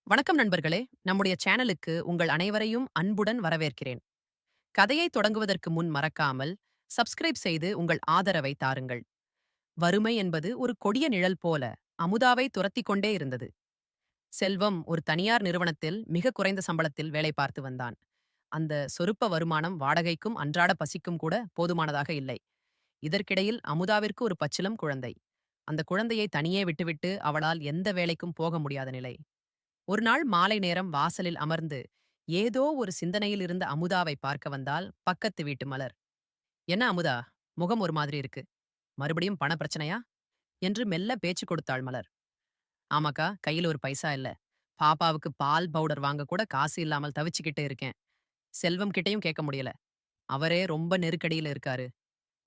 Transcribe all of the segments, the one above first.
வணக்கம் நண்பர்களே. நம்முடைய சேனலுக்கு உங்கள் அனைவரையும் அன்புடன் வரவேற்கிறேன். கதையை தொடங்குவதற்கு முன் மறக்காமல் சப்ஸ்கிரைப் செய்து உங்கள் ஆதரவை தாருங்கள். வறுமை என்பது ஒரு கொடிய நிழல் போல அமுதாவை துரத்திக் கொண்டே இருந்தது. செல்வம் ஒரு தனியார் நிறுவனத்தில் மிக குறைந்த சம்பளத்தில் வேலை பார்த்து வந்தான். அந்த சொருப்ப வருமானம் வாடகைக்கும் அன்றாட பசிக்கும் கூட போதுமானதாக இல்லை. இதற்கிடையில் அமுதாவிற்கு ஒரு பச்சிளம் குழந்தை. அந்த குழந்தையை தனியே விட்டுவிட்டு அவளால் எந்த வேலைக்கும் போக முடியாத நிலை. ஒரு நாள் மாலை நேரம் வாசலில் அமர்ந்து ஏதோ ஒரு சிந்தனையில் இருந்த அமுதாவை பார்க்க வந்தால் பக்கத்து வீட்டு மலர். என்ன அமுதா, முகம் ஒரு மாதிரி இருக்கு. மறுபடியும் பண பிரச்சனையா என்று மெல்ல பேச்சு கொடுத்தாள் மலர். ஆமாக்கா, கையில் ஒரு பைசா இல்ல. பாப்பாவுக்கு பால் பவுடர் வாங்க கூட காசு இல்லாமல் தவிச்சுக்கிட்டு இருக்கேன். செல்வம் கிட்டையும் கேட்க முடியல. அவரே ரொம்ப நெருக்கடியில இருக்காரு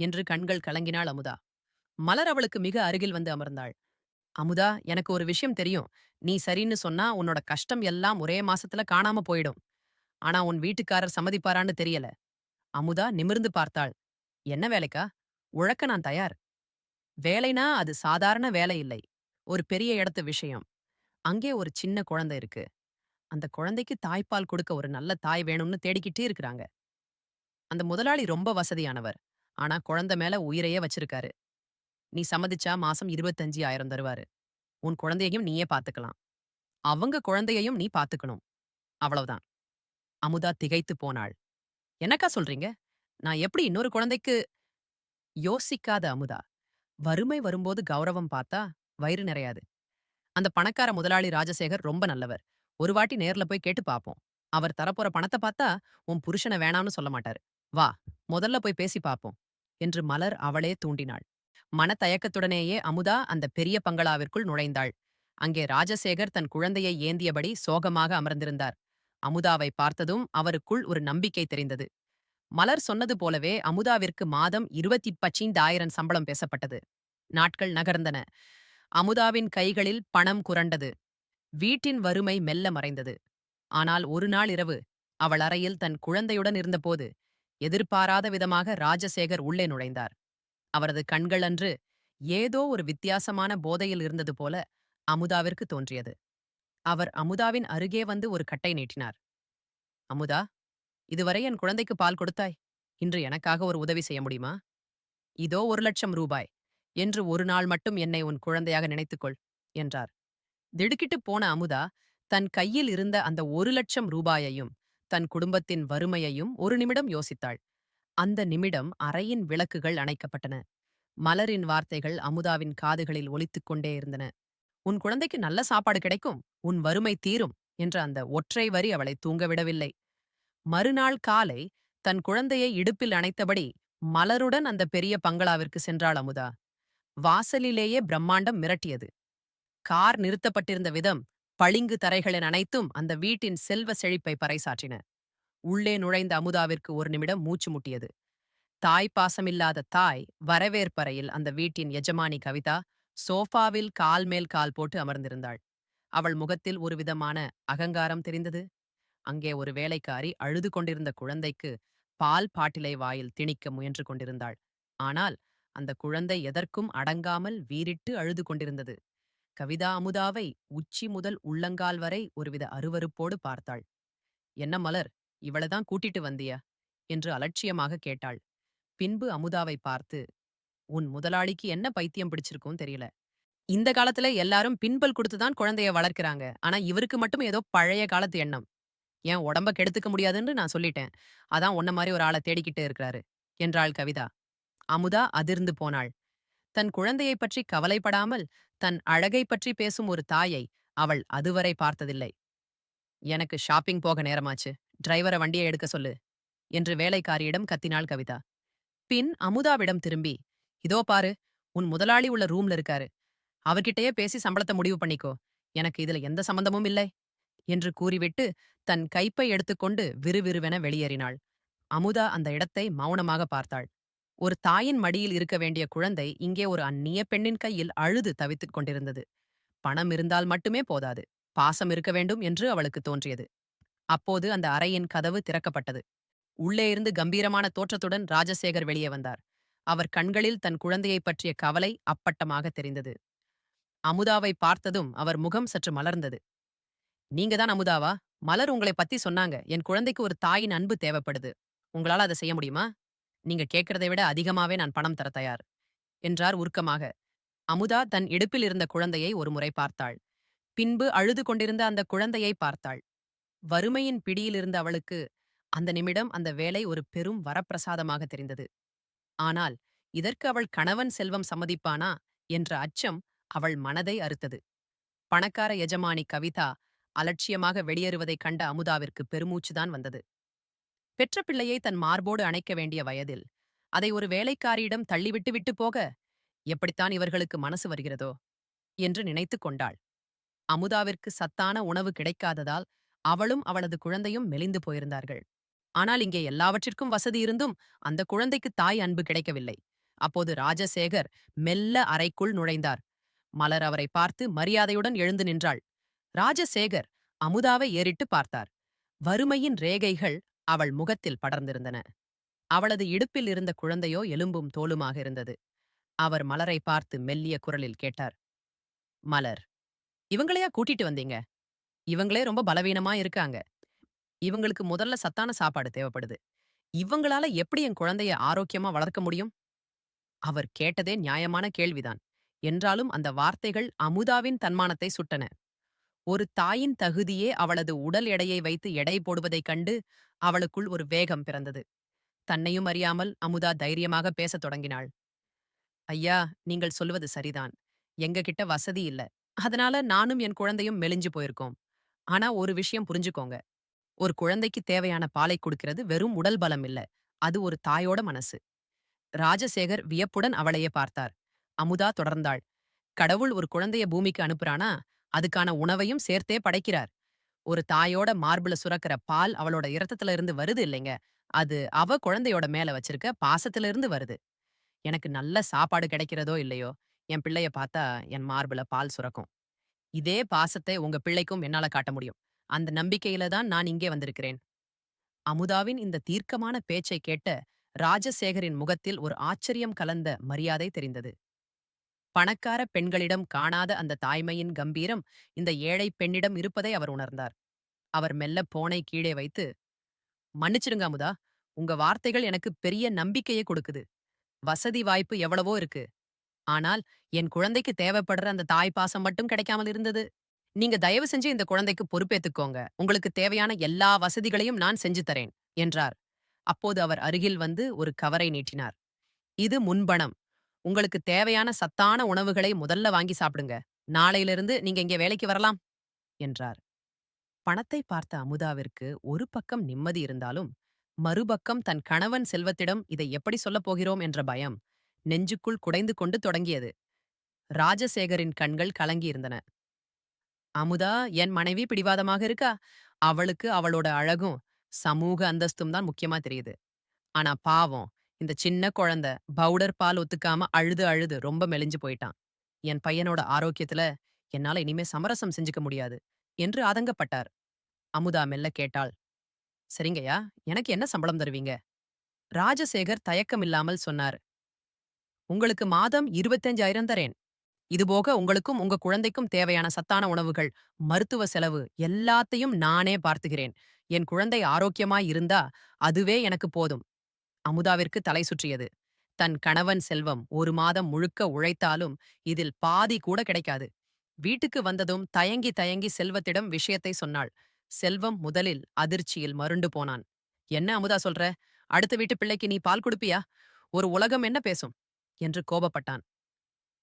என்று கண்கள் கலங்கினாள் அமுதா. மலர் அவளுக்கு மிக அருகில் வந்து அமர்ந்தாள். அமுதா, எனக்கு ஒரு விஷயம் தெரியும். நீ சரின்னு சொன்னா உன்னோட கஷ்டம் எல்லாம் ஒரே மாசத்துல காணாம போயிடும். ஆனா உன் வீட்டுக்காரர் சம்மதிப்பாரான்னு தெரியல. அமுதா நிமிர்ந்து பார்த்தாள். என்ன வேலைக்கா? உழக்க நான் தயார். வேலைனா அது சாதாரண வேலை இல்லை. ஒரு பெரிய இடத்து விஷயம். அங்கே ஒரு சின்ன குழந்தை இருக்கு. அந்த குழந்தைக்கு தாய்ப்பால் கொடுக்க ஒரு நல்ல தாய் வேணும்னு தேடிக்கிட்டே இருக்கிறாங்க. அந்த முதலாளி ரொம்ப வசதியானவர். ஆனா குழந்தை மேல உயிரையே வச்சிருக்காரு. நீ சம்மதிச்சா மாசம் 25,000 தருவாரு. உன் குழந்தையையும் நீயே பாத்துக்கலாம். அவங்க குழந்தையையும் நீ பாத்துக்கணும். அவ்வளவுதான். அமுதா திகைத்து போனாள். என்னக்கா சொல்றீங்க? நான் எப்படி இன்னொரு குழந்தைக்கு? யோசிக்காத அமுதா. வறுமை வரும்போது கௌரவம் பார்த்தா வயிறு நிறையாது. அந்த பணக்கார முதலாளி ராஜசேகர் ரொம்ப நல்லவர். ஒரு வாட்டி நேர்ல போய் கேட்டு பாப்போம். அவர் தரப்போற பணத்தை பார்த்தா உன் புருஷனை வேணாம்னு சொல்ல மாட்டாரு. வா, முதல்ல போய் பேசி பாப்போம் என்று மலர் அவளே தூண்டினாள். மனத்தயக்கத்துடனேயே அமுதா அந்த பெரிய பங்களாவிற்குள் நுழைந்தாள். அங்கே ராஜசேகர் தன் குழந்தையை ஏந்தியபடி சோகமாக அமர்ந்திருந்தார். அமுதாவை பார்த்ததும் அவருக்குள் ஒரு நம்பிக்கை தெரிந்தது. மலர் சொன்னது போலவே அமுதாவிற்கு மாதம் 25,000 சம்பளம் பேசப்பட்டது. நாட்கள் நகர்ந்தன. அமுதாவின் கைகளில் பணம் குரண்டது. வீட்டின் வறுமை மெல்ல மறைந்தது. ஆனால் ஒரு நாள் இரவு அவள் அறையில் தன் குழந்தையுடன் இருந்தபோது எதிர்பாராத விதமாக ராஜசேகர் உள்ளே நுழைந்தார். அவரது கண்கள் அன்று ஏதோ ஒரு வித்தியாசமான போதையில் இருந்தது போல அமுதாவிற்கு தோன்றியது. அவர் அமுதாவின் அருகே வந்து ஒரு கட்டை நீட்டினார். அமுதா, இதுவரை என் குழந்தைக்கு பால் கொடுத்தாய். இன்று எனக்காக ஒரு உதவி செய்ய முடியுமா? இதோ 1,00,000 ரூபாய் என்று ஒரு நாள் மட்டும் என்னை உன் குழந்தையாக நினைத்துக்கொள் என்றார். திடுக்கிட்டுப் போன அமுதா தன் கையில் இருந்த அந்த 1,00,000 ரூபாயையும் தன் குடும்பத்தின் வறுமையையும் ஒரு நிமிடம் யோசித்தாள். அந்த நிமிடம் அறையின் விளக்குகள் அணைக்கப்பட்டன. மலரின் வார்த்தைகள் அமுதாவின் காதுகளில் ஒலித்துக் கொண்டே இருந்தன. உன் குழந்தைக்கு நல்ல சாப்பாடு கிடைக்கும், உன் வறுமை தீரும் என்ற அந்த ஒற்றை வரி அவளை தூங்கவிடவில்லை. மறுநாள் காலை தன் குழந்தையை இடுப்பில் அணைத்தபடி மலருடன் அந்த பெரிய பங்களாவிற்கு சென்றாள் அமுதா. வாசலிலேயே பிரம்மாண்டம் மிரட்டியது. கார் நிறுத்தப்பட்டிருந்த விதம், பளிங்கு தரைகளின் அனைத்தும் அந்த வீட்டின் செல்வ செழிப்பை பறைசாற்றின. உள்ளே நுழைந்த அமுதாவிற்கு ஒரு நிமிடம் மூச்சு முட்டியது. தாய் பாசமில்லாத தாய் வரவேற்பறையில் அந்த வீட்டின் எஜமானி கவிதா சோஃபாவில் கால் மேல் கால் போட்டு அமர்ந்திருந்தாள். அவள் முகத்தில் ஒரு விதமான அகங்காரம் தெரிந்தது. அங்கே ஒரு வேலைக்காரி அழுது கொண்டிருந்த குழந்தைக்கு பால் பாட்டிலை வாயில் திணிக்க முயன்று கொண்டிருந்தாள். ஆனால் அந்த குழந்தை எதற்கும் அடங்காமல் வீறிட்டு அழுது கொண்டிருந்தது. கவிதா அமுதாவை உச்சி முதல் உள்ளங்கால் வரை ஒருவித அருவருப்போடு பார்த்தாள். என்ன மலர், இவளதான் கூட்டிட்டு வந்தியா என்று அலட்சியமாக கேட்டாள். பின்பு அமுதாவை பார்த்து, உன் முதலாளிக்கு என்ன பைத்தியம் பிடிச்சிருக்கும் தெரியல. இந்த காலத்துல எல்லாரும் பின்பல் கொடுத்துதான் குழந்தைய வளர்க்கிறாங்க. ஆனா இவருக்கு மட்டும் ஏதோ பழைய காலத்து எண்ணம். என் உடம்ப கெடுத்துக்க முடியாதுன்னு நான் சொல்லிட்டேன். அதான் உன்ன மாதிரி ஒரு ஆளை தேடிக்கிட்டு இருக்கிறாரு என்றாள் கவிதா. அமுதா அதிர்ந்து போனாள். தன் குழந்தையைப் பற்றி கவலைப்படாமல் தன் அழகைப் பற்றி பேசும் ஒரு தாயை அவள் அதுவரை பார்த்ததில்லை. எனக்கு ஷாப்பிங் போக நேரமாச்சு. டிரைவரை வண்டியை எடுக்க சொல்லு என்று வேலைக்காரியிடம் கத்தினாள் கவிதா. பின் அமுதாவிடம் திரும்பி, இதோ பாரு, உன் முதலாளி உள்ள ரூம்ல இருக்காரு. அவர்கிட்டயே பேசி சம்பளத்தை முடிவு பண்ணிக்கோ. எனக்கு இதுல எந்த சம்பந்தமும் இல்லை என்று கூறிவிட்டு தன் கைப்பை எடுத்துக்கொண்டு விறுவிறுவென வெளியேறினாள். அமுதா அந்த இடத்தை மௌனமாக பார்த்தாள். ஒரு தாயின் மடியில் இருக்க வேண்டிய குழந்தை இங்கே ஒரு அந்நிய பெண்ணின் கையில் அழுது தவித்துக் கொண்டிருந்தது. பணம் இருந்தால் மட்டுமே போதாது, பாசம் இருக்க வேண்டும் என்று அவளுக்கு தோன்றியது. அப்போது அந்த அறையின் கதவு திறக்கப்பட்டது. உள்ளே இருந்து கம்பீரமான தோற்றத்துடன் ராஜசேகர் வெளியே வந்தார். அவர் கண்களில் தன் குழந்தையைப் பற்றிய கவலை அப்பட்டமாக தெரிந்தது. அமுதாவை பார்த்ததும் அவர் முகம் சற்று மலர்ந்தது. நீங்க தான் அமுதாவா? மலர் உங்களை பத்தி சொன்னாங்க. என் குழந்தைக்கு ஒரு தாயின் அன்பு தேவைப்படுது. உங்களால அத செய்ய முடியுமா? நீங்க கேட்கிறதை விட அதிகமாவே நான் பணம் தர தயார், என்றார் உருக்கமாக. அமுதா தன் இடுப்பில் இருந்த குழந்தையை ஒரு முறை பார்த்தாள். பின்பு அழுது கொண்டிருந்த அந்த குழந்தையை பார்த்தாள். வறுமையின் பிடியில் இருந்த அவளுக்கு அந்த நிமிடம் அந்த வேலை ஒரு பெரும் வரப்பிரசாதமாக தெரிந்தது. ஆனால் இதற்கு அவள் கணவன் செல்வம் சம்மதிப்பானா என்ற அச்சம் அவள் மனதை அறுத்தது. பணக்கார எஜமானி கவிதா அலட்சியமாக வெளியேறுவதைக் கண்ட அமுதாவிற்கு பெருமூச்சுதான் வந்தது. பெற்ற பிள்ளையை தன் மார்போடு அணைக்க வேண்டிய வயதில் அதை ஒரு வேலைக்காரியிடம் தள்ளிவிட்டு விட்டு போக எப்படித்தான் இவர்களுக்கு மனசு வருகிறதோ என்று நினைத்துக் கொண்டாள். அமுதாவிற்கு சத்தான உணவு கிடைக்காததால் அவளும் அவளது குழந்தையும் மெலிந்து போயிருந்தார்கள். ஆனால் இங்கே எல்லாவற்றிற்கும் வசதி இருந்தும் அந்த குழந்தைக்கு தாய் அன்பு கிடைக்கவில்லை. அப்போது ராஜசேகர் மெல்ல அறைக்குள் நுழைந்தார். மலர் அவரை பார்த்து மரியாதையுடன் எழுந்து நின்றாள். ராஜசேகர் அமுதாவை ஏறிட்டு பார்த்தார். வறுமையின் ரேகைகள் அவள் முகத்தில் படர்ந்திருந்தன. அவளது இடுப்பில் இருந்த குழந்தையோ எலும்பும் தோலுமாக இருந்தது. அவர் மலரை பார்த்து மெல்லிய குரலில் கேட்டார். மலர், இவங்களையா கூட்டிட்டு வந்தீங்க? இவங்களே ரொம்ப பலவீனமா இருக்காங்க. இவங்களுக்கு முதல்ல சத்தான சாப்பாடு தேவைப்படுது. இவங்களால எப்படி என் குழந்தைய ஆரோக்கியமா வளர்க்க முடியும்? அவர் கேட்டதே நியாயமான கேள்விதான். என்றாலும் அந்த வார்த்தைகள் அமுதாவின் தன்மானத்தை சுட்டன. ஒரு தாயின் தகுதியே அவளது உடல் எடையை வைத்து எடை போடுவதைக் கண்டு அவளுக்குள் ஒரு வேகம் பிறந்தது. தன்னையும் அறியாமல் அமுதா தைரியமாக பேசத் தொடங்கினாள். ஐயா, நீங்கள் சொல்வது சரிதான். எங்க கிட்ட வசதி இல்ல. அதனால நானும் என் குழந்தையும் மெலிஞ்சு போயிருக்கோம். ஆனா ஒரு விஷயம் புரிஞ்சுக்கோங்க. ஒரு குழந்தைக்கு தேவையான பாலை குடுக்கிறது வெறும் உடல் பலம் இல்ல. அது ஒரு தாயோட மனசு. ராஜசேகர் வியப்புடன் அவளையே பார்த்தார். அமுதா தொடர்ந்தாள். கடவுள் ஒரு குழந்தைய பூமிக்கு அனுப்புறானா, அதுக்கான உணவையும் சேர்த்தே படைக்கிறார். ஒரு தாயோட மார்புல சுரக்கிற பால் அவளோட இரத்தத்துல இருந்து வருது இல்லைங்க. அது அவ குழந்தையோட மேல வச்சிருக்க பாசத்துல இருந்து வருது. எனக்கு நல்ல சாப்பாடு கிடைக்கிறதோ இல்லையோ, என் பிள்ளைய பார்த்தா என் மார்புல பால் சுரக்கும். இதே பாசத்தை உங்க பிள்ளைக்கும் என்னால காட்ட முடியும். அந்த நம்பிக்கையில தான் நான் இங்கே வந்திருக்கிறேன். அமுதாவின் இந்த தீர்க்கமான பேச்சை கேட்ட ராஜசேகரின் முகத்தில் ஒரு ஆச்சரியம் கலந்த மரியாதை தெரிந்தது. பணக்கார பெண்களிடம் காணாத அந்த தாய்மையின் கம்பீரம் இந்த ஏழை பெண்ணிடம் இருப்பதை அவர் உணர்ந்தார். அவர் மெல்ல போனை கீழே வைத்து, மன்னிச்சிடுங்க அமுதா, உங்க வார்த்தைகள் எனக்கு பெரிய நம்பிக்கையை கொடுக்குது. வசதி வாய்ப்பு எவ்வளவோ இருக்கு. ஆனால் என் குழந்தைக்கு தேவைப்படுற அந்த தாய் பாசம் மட்டும் கிடைக்காமல் இருந்தது. நீங்க தயவு செஞ்சு இந்த குழந்தைக்கு பொறுப்பேத்துக்கோங்க. உங்களுக்கு தேவையான எல்லா வசதிகளையும் நான் செஞ்சு தரேன், என்றார். அப்போது அவர் அருகில் வந்து ஒரு கவரை நீட்டினார். இது முன்பணம். உங்களுக்கு தேவையான சத்தான உணவுகளை முதல்ல வாங்கி சாப்பிடுங்க. நாளையிலிருந்து நீங்க இங்கே வேலைக்கு வரலாம், என்றார். பணத்தை பார்த்த அமுதாவிற்கு ஒரு பக்கம் நிம்மதி இருந்தாலும், மறுபக்கம் தன் கணவன் செல்வத்திடம் இதை எப்படி சொல்லப் போகிறோம் என்ற பயம் நெஞ்சுக்குள் குடைந்து கொண்டு தொடங்கியது. ராஜசேகரின் கண்கள் கலங்கியிருந்தன. அமுதா என் மனைவி பிடிவாதமாக இருக்கா. அவளுக்கு அவளோட அழகும் சமூக அந்தஸ்தும் தான் முக்கியமா தெரியுது. ஆனா பாவம், இந்த சின்ன குழந்தை பவுடர் பால் ஒத்துக்காம அழுது அழுது ரொம்ப மெலிஞ்சு போயிட்டான். என் பையனோட ஆரோக்கியத்துல என்னால இனிமே சமரசம் செஞ்சுக்க முடியாது, என்று ஆதங்கப்பட்டார். அமுதா மெல்ல கேட்டாள். சரிங்கய்யா, எனக்கு என்ன சம்பளம் தருவீங்க? ராஜசேகர் தயக்கமில்லாமல் சொன்னார். உங்களுக்கு மாதம் 25,000 தரேன். இதுபோக உங்களுக்கும் உங்க குழந்தைக்கும் தேவையான சத்தான உணவுகள், மருத்துவ செலவு எல்லாத்தையும் நானே பார்த்துகிறேன். என் குழந்தை ஆரோக்கியமாய் இருந்தா அதுவே எனக்கு போதும். அமுதாவிற்கு தலை சுற்றியது. தன் கணவன் செல்வம் ஒரு மாதம் முழுக்க உழைத்தாலும் இதில் பாதி கூட கிடைக்காது. வீட்டுக்கு வந்ததும் தயங்கி தயங்கி செல்வத்திடம் விஷயத்தை சொன்னாள். செல்வம் முதலில் அதிர்ச்சியில் மருண்டு போனான். என்ன அமுதா சொல்ற? அடுத்த வீட்டு பிள்ளைக்கு நீ பால் குடுப்பியா? ஒரு உலகம் என்ன பேசும், என்று கோபப்பட்டான்.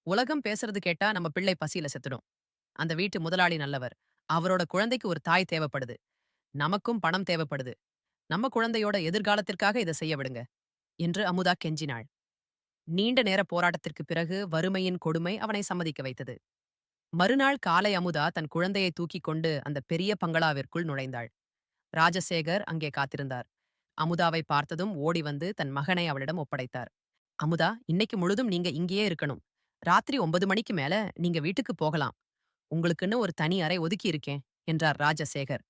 உலகம் பேசுறது கேட்டா நம்ம பிள்ளை பசியில செத்துடும். அந்த வீட்டு முதலாளி நல்லவர். அவரோட குழந்தைக்கு ஒரு தாய் தேவைப்படுது. நமக்கும் பணம் தேவைப்படுது. நம்ம குழந்தையோட எதிர்காலத்திற்காக இதை செய்ய விடுங்க, என்று அமுதா கெஞ்சினாள். நீண்ட நேர போராட்டத்திற்கு பிறகு வறுமையின் கொடுமை அவனை சம்மதிக்க வைத்தது. மறுநாள் காலை அமுதா தன் குழந்தையை தூக்கிக் கொண்டு அந்த பெரிய பங்களாவிற்குள் நுழைந்தாள். ராஜசேகர் அங்கே காத்திருந்தார். அமுதாவை பார்த்ததும் ஓடி வந்து தன் மகனை அவளிடம் ஒப்படைத்தார். அமுதா, இன்னைக்கு முழுதும் நீங்க இங்கேயே இருக்கணும். ராத்திரி 9 மணிக்கு மேல நீங்க வீட்டுக்கு போகலாம். உங்களுக்குன்னு ஒரு தனி அறை ஒதுக்கி இருக்கேன், என்றார் ராஜசேகர்.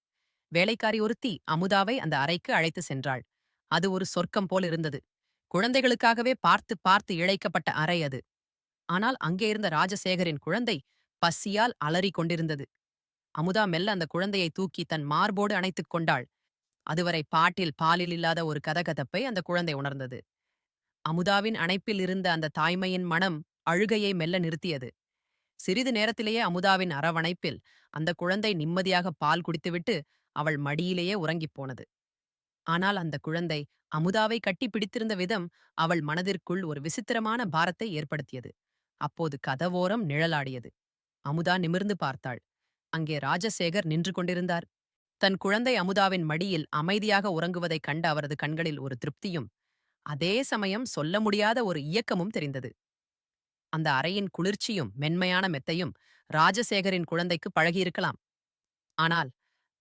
வேலைக்காரி ஒருத்தி அமுதாவை அந்த அறைக்கு அழைத்து சென்றாள். அது ஒரு சொர்க்கம் போல் இருந்தது. குழந்தைகளுக்காகவே பார்த்து பார்த்து இழைக்கப்பட்ட அறை அது. ஆனால் அங்கே இருந்த ராஜசேகரின் குழந்தை பசியால் அலறிக் கொண்டிருந்தது. அமுதா மெல்ல அந்த குழந்தையை தூக்கி தன் மார்போடு அணைத்துக் கொண்டாள். அதுவரை பாலில் இல்லாத ஒரு கதகதப்பை அந்த குழந்தை உணர்ந்தது. அமுதாவின் அணைப்பில் இருந்த அந்த தாய்மையின் மனம் அழுகையை மெல்ல நிறுத்தியது. சிறிது நேரத்திலேயே அமுதாவின் அரவணைப்பில் அந்த குழந்தை நிம்மதியாக பால் குடித்துவிட்டு அவள் மடியிலேயே உறங்கிப் போனது. ஆனால் அந்த குழந்தை அமுதாவை கட்டி பிடித்திருந்த விதம் அவள் மனதிற்குள் ஒரு விசித்திரமான பாரத்தை ஏற்படுத்தியது. அப்போது கதவோரம் நிழலாடியது. அமுதா நிமிர்ந்து பார்த்தாள். அங்கே ராஜசேகர் நின்று கொண்டிருந்தார். தன் குழந்தை அமுதாவின் மடியில் அமைதியாக உறங்குவதைக் கண்ட அவரது கண்களில் ஒரு திருப்தியும், அதே சமயம் சொல்ல முடியாத ஒரு இயக்கமும் தெரிந்தது. அந்த அறையின் குளிர்ச்சியும் மென்மையான மெத்தையும் ராஜசேகரின் குழந்தைக்கு பழகியிருக்கலாம். ஆனால்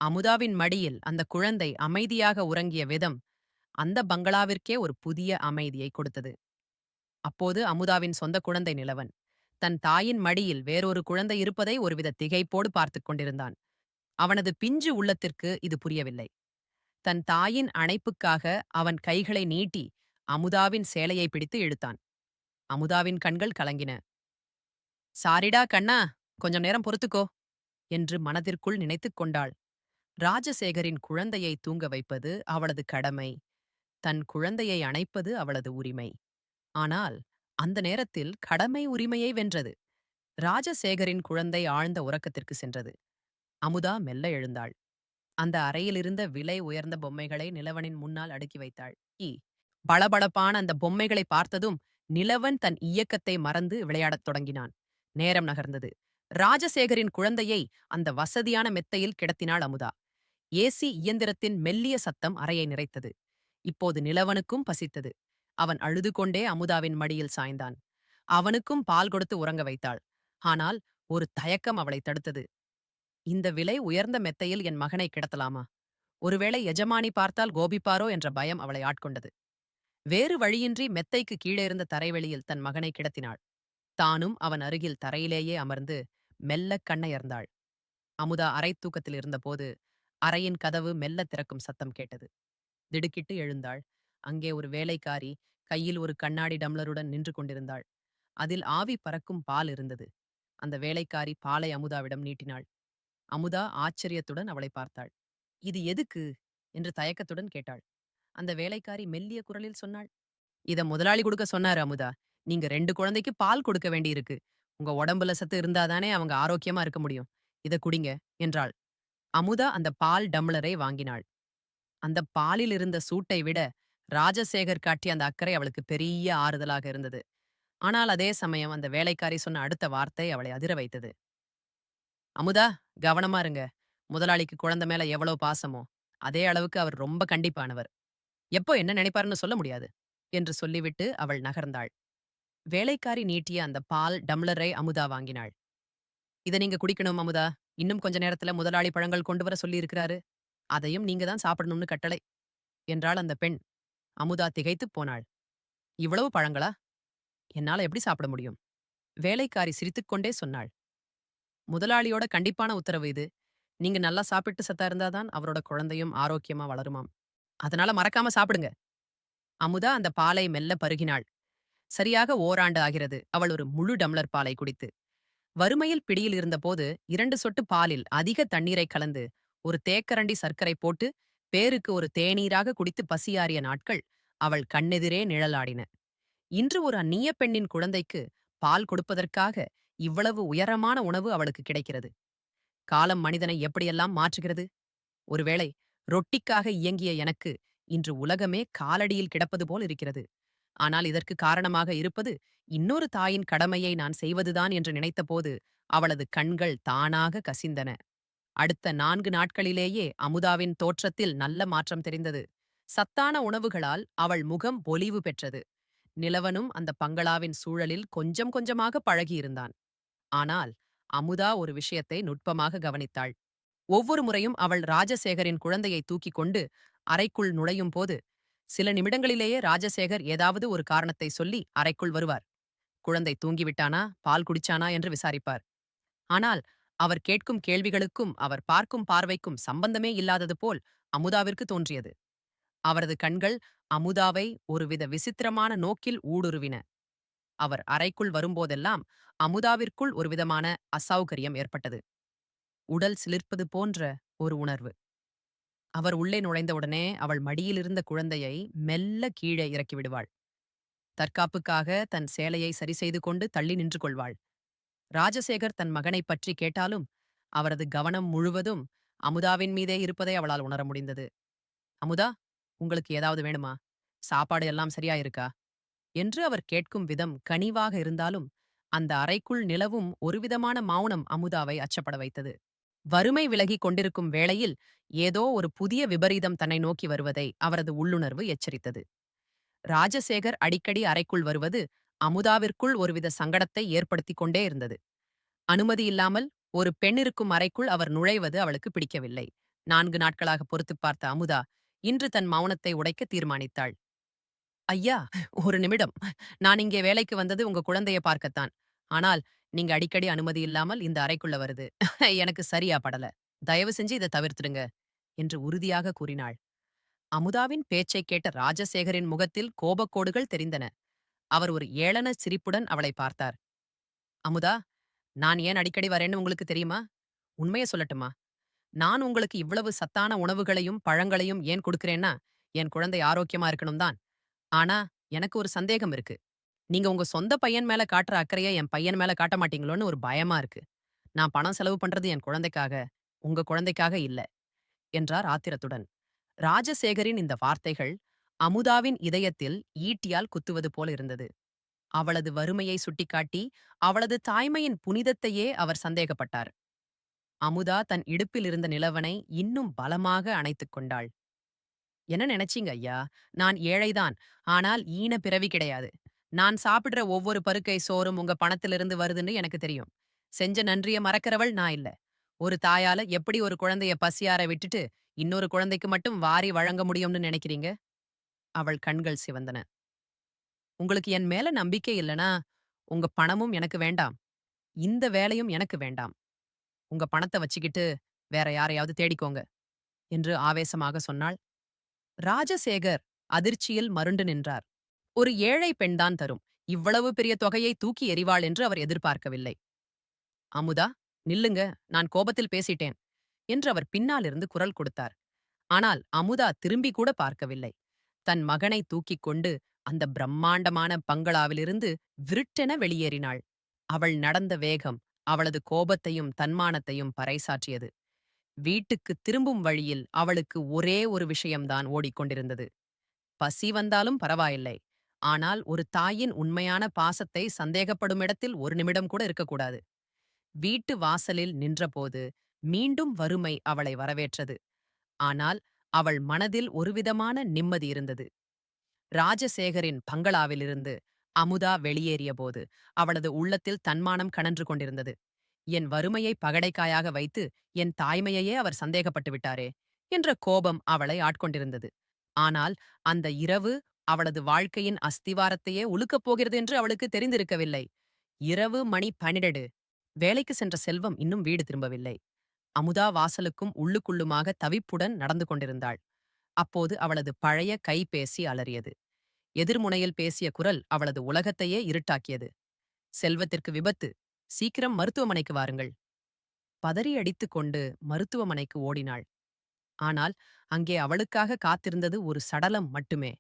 அமுதாவின் மடியில் அந்த குழந்தை அமைதியாக உறங்கிய விதம் அந்த பங்களாவிற்கே ஒரு புதிய அமைதியை கொடுத்தது. அப்போது அமுதாவின் சொந்த குழந்தை நிலவன் தன் தாயின் மடியில் வேறொரு குழந்தை இருப்பதை ஒருவித திகைப்போடு பார்த்துக் கொண்டிருந்தான். அவனது பிஞ்சு உள்ளத்திற்கு இது புரியவில்லை. தன் தாயின் அணைப்புக்காக அவன் கைகளை நீட்டி அமுதாவின் சேலையை பிடித்து இழுத்தான். அமுதாவின் கண்கள் கலங்கின. சாரிடா கண்ணா, கொஞ்சம் நேரம் பொறுத்துக்கோ என்று மனதிற்குள் நினைத்துக் கொண்டாள். ராஜசேகரின் குழந்தையை தூங்க வைப்பது அவளது கடமை, தன் குழந்தையை அணைப்பது அவளது உரிமை. ஆனால் அந்த நேரத்தில் கடமை உரிமையை வென்றது. ராஜசேகரின் குழந்தை ஆழ்ந்த உறக்கத்திற்கு சென்றது. அமுதா மெல்ல எழுந்தாள். அந்த அறையில் இருந்த விலை உயர்ந்த பொம்மைகளை நிலவனின் முன்னால் அடுக்கி வைத்தாள். பளபளப்பான அந்த பொம்மைகளை பார்த்ததும் நிலவன் தன் இயக்கத்தை மறந்து விளையாடத் தொடங்கினான். நேரம் நகர்ந்தது. ராஜசேகரின் குழந்தையை அந்த வசதியான மெத்தையில் கிடத்தினாள் அமுதா. ஏசி இயந்திரத்தின் மெல்லிய சத்தம் அறையை நிறைத்தது. இப்போது நிலவனுக்கும் பசித்தது. அவன் அழுது கொண்டே அமுதாவின் மடியில் சாய்ந்தான். அவனுக்கும் பால் கொடுத்து உறங்க வைத்தாள். ஆனால் ஒரு தயக்கம் அவளை தடுத்தது. இந்த விலை உயர்ந்த மெத்தையில் என் மகனை கிடத்தலாமா? ஒருவேளை எஜமானி பார்த்தால் கோபிப்பாரோ என்ற பயம் அவளை ஆட்கொண்டது. வேறு வழியின்றி மெத்தைக்கு கீழே இருந்த தரைவெளியில் தன் மகனை கிடத்தினாள். தானும் அவன் அருகில் தரையிலேயே அமர்ந்து மெல்லக் கண்ணயர்ந்தாள். அமுதா அரை தூக்கத்தில் இருந்தபோது அறையின் கதவு மெல்ல திறக்கும் சத்தம் கேட்டது. திடுக்கிட்டு எழுந்தாள். அங்கே ஒரு வேலைக்காரி கையில் ஒரு கண்ணாடி டம்ளருடன் நின்று கொண்டிருந்தாள். அதில் ஆவி பறக்கும் பால் இருந்தது. அந்த வேலைக்காரி பாலை அமுதாவிடம் நீட்டினாள். அமுதா ஆச்சரியத்துடன் அவளை பார்த்தாள். இது எதுக்கு என்று தயக்கத்துடன் கேட்டாள். அந்த வேலைக்காரி மெல்லிய குரலில் சொன்னாள். இத முதலாளி கொடுக்க சொன்னாரு அமுதா. நீங்க 2 குழந்தைக்கு பால் கொடுக்க வேண்டியிருக்கு. உங்க உடம்புல சத்து இருந்தாதானே அவங்க ஆரோக்கியமா இருக்க முடியும். இத குடிங்க என்றாள். அமுதா அந்த பால் டம்ளரை வாங்கினாள். அந்த பாலில் இருந்த சூட்டை விட ராஜசேகர் காட்டிய அந்த அக்கறை அவளுக்கு பெரிய ஆறுதலாக இருந்தது. ஆனால் அதே சமயம் அந்த வேலைக்காரி சொன்ன அடுத்த வார்த்தை அவளை அதிர வைத்தது. அமுதா, கவனமா இருங்க. முதலாளிக்கு குழந்தை மேல எவ்வளவு பாசமோ அதே அளவுக்கு அவர் ரொம்ப கண்டிப்பானவர். எப்போ என்ன நினைப்பாருன்னு சொல்ல முடியாது என்று சொல்லிவிட்டு அவள் நகர்ந்தாள். வேலைக்காரி நீட்டிய அந்த பால் டம்ளரை அமுதா வாங்கினாள். இத நீங்க குடிக்கணும் அமுதா. இன்னும் கொஞ்ச நேரத்துல முதலாளி பழங்கள் கொண்டு வர சொல்லியிருக்கிறாரு. அதையும் நீங்க தான் சாப்பிடணும்னு கட்டளை என்றாள் அந்த பெண். அமுதா திகைத்துப் போனாள். இவ்வளவு பழங்களா? என்னால எப்படி சாப்பிட முடியும்? வேலைக்காரி சிரித்துக்கொண்டே சொன்னாள். முதலாளியோட கண்டிப்பான உத்தரவு இது. நீங்க நல்லா சாப்பிட்டு சத்தா இருந்தாதான் அவரோட குழந்தையும் ஆரோக்கியமா வளருமாம். அதனால மறக்காம சாப்பிடுங்க. அமுதா அந்த பாலை மெல்ல பருகினாள். சரியாக ஓராண்டு ஆகிறது அவள் ஒரு முழு டம்ளர் பாலை குடித்து. வறுமையில் பிடியில் இருந்தபோது 2 சொட்டு பாலில் அதிக தண்ணீரை கலந்து ஒரு தேக்கரண்டி சர்க்கரை போட்டு பேருக்கு ஒரு தேநீராக குடித்து பசியாறிய நாட்கள் அவள் கண்ணெதிரே நிழலாடின. இன்று ஒரு அந்நிய பெண்ணின் குழந்தைக்கு பால் கொடுப்பதற்காக இவ்வளவு உயரமான உணவு அவளுக்கு கிடைக்கிறது. காலம் மனிதனை எப்படியெல்லாம் மாற்றுகிறது. ஒருவேளை ரொட்டிக்காக இயங்கிய எனக்கு இன்று உலகமே காலடியில் கிடப்பது போல் இருக்கிறது. ஆனால் இதற்கு காரணமாக இருப்பது இன்னொரு தாயின் கடமையை நான் செய்வதுதான் என்று நினைத்தபோது அவளது கண்கள் தானாக கசிந்தன. அடுத்த 4 நாட்களிலேயே அமுதாவின் தோற்றத்தில் நல்ல மாற்றம் தெரிந்தது. சத்தான உணவுகளால் அவள் முகம் பொலிவு பெற்றது. நிலவனும் அந்த பங்களாவின் சூழலில் கொஞ்சம் கொஞ்சமாக பழகியிருந்தான். ஆனால் அமுதா ஒரு விஷயத்தை நுட்பமாக கவனித்தாள். ஒவ்வொரு முறையும் அவள் ராஜசேகரின் குழந்தையை தூக்கிக் கொண்டு அறைக்குள் நுழையும் போது சில நிமிடங்களிலேயே ராஜசேகர் ஏதாவது ஒரு காரணத்தை சொல்லி அறைக்குள் வருவார். குழந்தை தூங்கிவிட்டானா, பால் குடிச்சானா என்று விசாரிப்பார். ஆனால் அவர் கேட்கும் கேள்விகளுக்கும் அவர் பார்க்கும் பார்வைக்கும் சம்பந்தமே இல்லாதது போல் அமுதாவிற்கு தோன்றியது. அவரது கண்கள் அமுதாவை ஒருவித விசித்திரமான நோக்கில் ஊடுருவின. அவர் அறைக்குள் வரும்போதெல்லாம் அமுதாவிற்குள் ஒருவிதமான அசௌகரியம் ஏற்பட்டது. உடல் சிலிர்ப்பது போன்ற ஒரு உணர்வு. அவர் உள்ளே நுழைந்தவுடனே அவள் மடியில் இருந்த குழந்தையை மெல்ல கீழே இறக்கி விடுவாள். தற்காப்புக்காக தன் சேலையை சரி செய்து கொண்டு தள்ளி நின்று கொள்வாள். ராஜசேகர் தன் மகனைப் பற்றி கேட்டாலும் அவரது கவனம் முழுவதும் அமுதாவின் மீதே இருப்பதை அவளால் உணர முடிந்தது. அமுதா, உங்களுக்கு ஏதாவது வேணுமா? சாப்பாடு எல்லாம் சரியா இருக்கா? என்று அவர் கேட்கும் விதம் கனிவாக இருந்தாலும் அந்த அறைக்குள் நிலவும் ஒருவிதமான மௌனம் அமுதாவை அச்சப்பட வைத்தது. வறுமை விலகிக் கொண்டிருக்கும் வேளையில் ஏதோ ஒரு புதிய விபரீதம் தன்னை நோக்கி வருவதை அவரது உள்ளுணர்வு எச்சரித்தது. ராஜசேகர் அடிக்கடி அறைக்குள் வருவது அமுதாவிற்குள் ஒருவித சங்கடத்தை ஏற்படுத்திக் கொண்டே இருந்தது. அனுமதி இல்லாமல் ஒரு பெண் இருக்கும் அறைக்குள் அவர் நுழைவது அவளுக்கு பிடிக்கவில்லை. 4 நாட்களாக பொறுத்துப் பார்த்த அமுதா இன்று தன் மௌனத்தை உடைக்க தீர்மானித்தாள். ஐயா, ஒரு நிமிடம். நான் இங்கே வேலைக்கு வந்தது உங்க குழந்தைய பார்க்கத்தான். ஆனால் நீங்க அடிக்கடி அனுமதி இல்லாமல் இந்த அறைக்குள்ள வருது எனக்கு சரியா படல. தயவு செஞ்சு இதை தவிர்த்துடுங்க என்று உறுதியாக கூறினாள். அமுதாவின் பேச்சைக் கேட்ட ராஜசேகரின் முகத்தில் கோபக்கோடுகள் தெரிந்தன. அவர் ஒரு ஏளன சிரிப்புடன் அவளை பார்த்தார். அமுதா, நான் ஏன் அடிக்கடி வரேன்னு உங்களுக்கு தெரியுமா? உண்மைய சொல்லட்டுமா? நான் உங்களுக்கு இவ்வளவு சத்தான உணவுகளையும் பழங்களையும் ஏன் கொடுக்கிறேன்னா, என் குழந்தை ஆரோக்கியமா இருக்கணும் தான். ஆனா, எனக்கு ஒரு சந்தேகம் இருக்கு. நீங்க உங்க சொந்த பையன் மேல காட்டுற அக்கறைய என் பையன் மேல காட்ட மாட்டீங்களோன்னு ஒரு பயமா இருக்கு. நான் பணம் செலவு பண்றது என் குழந்தைக்காக, உங்க குழந்தைக்காக இல்ல, என்றார் ஆத்திரத்துடன். ராஜசேகரின் இந்த வார்த்தைகள் அமுதாவின் இதயத்தில் ஈட்டியால் குத்துவது போல இருந்தது. அவளது வறுமையை சுட்டிக்காட்டி அவளது தாய்மையின் புனிதத்தையே அவர் சந்தேகப்பட்டார். அமுதா தன் இடுப்பில் இருந்த நிலவனை இன்னும் பலமாக அணைத்துக் கொண்டாள். என்ன நினைச்சீங்க ஐயா? நான் ஏழைதான். ஆனால் ஈன பிறவி கிடையாது. நான் சாப்பிடுற ஒவ்வொரு பருக்கை சோறும் உங்க பணத்திலிருந்து வருதுன்னு எனக்கு தெரியும். செஞ்ச நன்றிய மறக்கிறவள் நான் இல்ல. ஒரு தாயால எப்படி ஒரு குழந்தைய பசியார விட்டுட்டு இன்னொரு குழந்தைக்கு மட்டும் வாரி வழங்க முடியும்னு நினைக்கிறீங்க? அவள் கண்கள் சிவந்தன. உங்களுக்கு என் மேல நம்பிக்கை இல்லனா, உங்க பணமும் எனக்கு வேண்டாம். இந்த வேலையும் எனக்கு வேண்டாம். உங்க பணத்த வச்சுக்கிட்டு வேற யாரையாவது தேடிக்கோங்க என்று ஆவேசமாக சொன்னாள். ராஜசேகர் அதிர்ச்சியில் மருண்டு நின்றார். ஒரு ஏழை பெண்தான் தரும் இவ்வளவு பெரிய தொகையை தூக்கி எறிவாள் என்று அவர் எதிர்பார்க்கவில்லை. அமுதா, நில்லுங்க, நான் கோபத்தில் பேசிட்டேன் என்று அவர் பின்னாலிருந்து குரல் கொடுத்தார். ஆனால் அமுதா திரும்பி கூட பார்க்கவில்லை. தன் மகனை தூக்கிக் கொண்டு அந்த பிரம்மாண்டமான பங்களாவிலிருந்து விருட்டென வெளியேறினாள். அவள் நடந்த வேகம் அவளது கோபத்தையும் தன்மானத்தையும் பறைசாற்றியது. வீட்டுக்கு திரும்பும் வழியில் அவளுக்கு ஒரே ஒரு விஷயம்தான் ஓடிக்கொண்டிருந்தது. பசி வந்தாலும் பரவாயில்லை. ஆனால் ஒரு தாயின் உண்மையான பாசத்தை சந்தேகப்படும் இடத்தில் ஒரு நிமிடம் கூட இருக்கக்கூடாது. வீட்டு வாசலில் நின்றபோது மீண்டும் வறுமை அவளை வரவேற்றது. ஆனால் அவள் மனதில் ஒருவிதமான நிம்மதி இருந்தது. ராஜசேகரின் பங்களாவிலிருந்து அமுதா வெளியேறியபோது அவளது உள்ளத்தில் தன்மானம் கனன்று கொண்டிருந்தது. என் வறுமையை பகடைக்காயாக வைத்து என் தாய்மையையே அவர் சந்தேகப்பட்டு விட்டாரே என்ற கோபம் அவளை ஆட்கொண்டிருந்தது. ஆனால் அந்த இரவு அவளது வாழ்க்கையின் அஸ்திவாரத்தையே உலுக்கப் போகிறது என்று அவளுக்கு தெரிந்திருக்கவில்லை. இரவு மணி 12. வேலைக்கு சென்ற செல்வம் இன்னும் வீடு திரும்பவில்லை. அமுதா வாசலுக்கும் உள்ளுக்குள்ளுமாக தவிப்புடன் நடந்து கொண்டிருந்தாள். அப்போது அவளது பழைய கைபேசி அலறியது. எதிர்முனையில் பேசிய குரல் அவளது உலகத்தையே இருட்டாக்கியது. செல்வத்திற்கு விபத்து. சீக்கிரம் மருத்துவமனைக்கு வாருங்கள். பதறி அடித்துக் கொண்டு மருத்துவமனைக்கு ஓடினாள். ஆனால் அங்கே அவளுக்காக காத்திருந்தது ஒரு சடலம் மட்டுமே.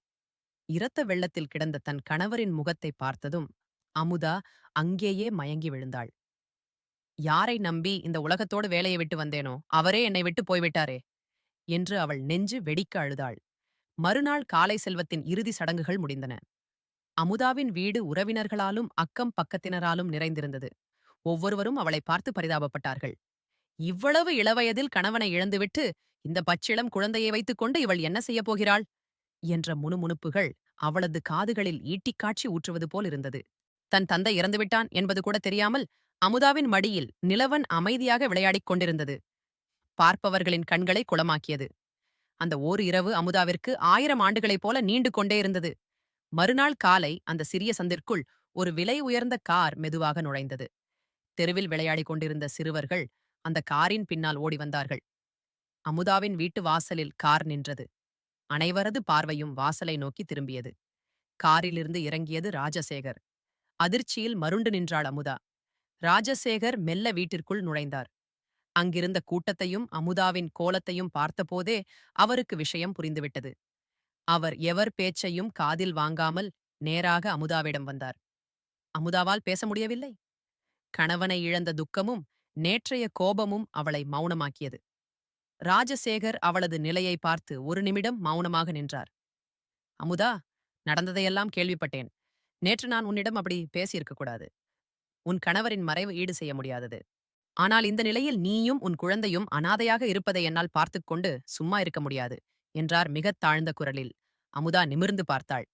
இரத்த வெள்ளத்தில் கிடந்த தன் கணவரின் முகத்தை பார்த்ததும் அமுதா அங்கேயே மயங்கி விழுந்தாள். யாரை நம்பி இந்த உலகத்தோடு வேலையை விட்டு வந்தேனோ அவரே என்னை விட்டு போய்விட்டாரே என்று அவள் நெஞ்சு வெடிக்க அழுதாள். மறுநாள் காலை செல்வத்தின் இறுதி சடங்குகள் முடிந்தன. அமுதாவின் வீடு உறவினர்களாலும் அக்கம் பக்கத்தினராலும் நிறைந்திருந்தது. ஒவ்வொருவரும் அவளை பார்த்து பரிதாபப்பட்டார்கள். இவ்வளவு இளவயதில் கணவனை இழந்துவிட்டு இந்த பச்சிளம் குழந்தையை வைத்துக்கொண்டு இவள் என்ன செய்யப் போகிறாள் என்ற முணுமுணுப்புகள் அவளது காதுகளில் ஈட்டிக்காட்சி ஊற்றுவது போல் இருந்தது. தன் தந்தை இறந்துவிட்டான் என்பது கூட தெரியாமல் அமுதாவின் மடியில் நிலவன் அமைதியாக விளையாடிக் கொண்டிருந்தது பார்ப்பவர்களின் கண்களை குளமாக்கியது. அந்த ஓர் இரவு அமுதாவிற்கு 1000 ஆண்டுகளைப் போல நீண்டு கொண்டே இருந்தது. மறுநாள் காலை அந்த சிறிய சந்திற்குள் ஒரு விலை உயர்ந்த கார் மெதுவாக நுழைந்தது. தெருவில் விளையாடிக் கொண்டிருந்த சிறுவர்கள் அந்த காரின் பின்னால் ஓடி வந்தார்கள். அமுதாவின் வீட்டு வாசலில் கார் நின்றது. அனைவரது பார்வையும் வாசலை நோக்கி திரும்பியது. காரிலிருந்து இறங்கியது ராஜசேகர். அதிர்ச்சியில் மருண்டு நின்றாள் அமுதா. ராஜசேகர் மெல்ல வீட்டிற்குள் நுழைந்தார். அங்கிருந்த கூட்டத்தையும் அமுதாவின் கோலத்தையும் பார்த்தபோதே அவருக்கு விஷயம் புரிந்துவிட்டது. அவர் எவர் பேச்சையும் காதில் வாங்காமல் நேராக அமுதாவிடம் வந்தார். அமுதாவால் பேச முடியவில்லை. கணவனை இழந்த துக்கமும் நேற்றைய கோபமும் அவளை மௌனமாக்கியது. ராஜசேகர் அவளது நிலையை பார்த்து ஒரு நிமிடம் மௌனமாக நின்றார். அமுதா, நடந்ததையெல்லாம் கேள்விப்பட்டேன். நேற்று நான் உன்னிடம் அப்படி பேசியிருக்க கூடாது. உன் கணவரின் மறைவு ஈடு செய்ய முடியாதது. ஆனால் இந்த நிலையில் நீயும் உன் குழந்தையும் அனாதையாக இருப்பதை என்னால் பார்த்துக் கொண்டு சும்மா இருக்க முடியாது, என்றார் மிகத் தாழ்ந்த குரலில். அமுதா நிமிர்ந்து பார்த்தாள்.